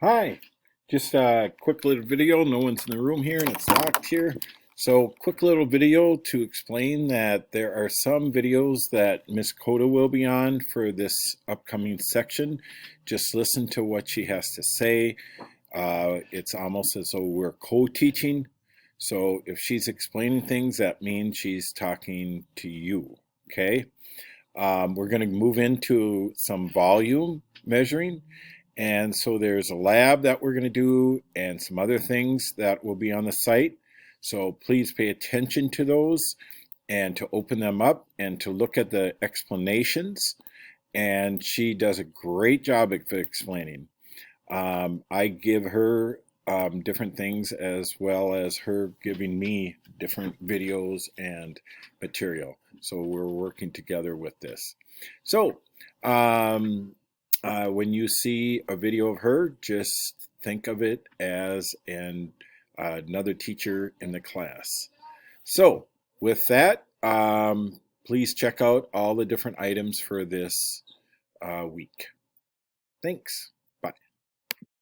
Hi, just a quick little video. No one's in the room here and it's locked here. So quick little video to explain that there are some videos that Miss Cota will be on for this upcoming section. Just listen to what she has to say. It's almost as though we're co-teaching. So if she's explaining things, that means she's talking to you, okay? We're going to move into some volume measuring. And so there's a lab that we're going to do and some other things that will be on the site. So please pay attention to those and to open them up and to look at the explanations. And she does a great job of explaining. I give her different things as well as her giving me different videos and material. So we're working together with this. So when you see a video of her, just think of it as another teacher in the class. So with that, please check out all the different items for this week. Thanks.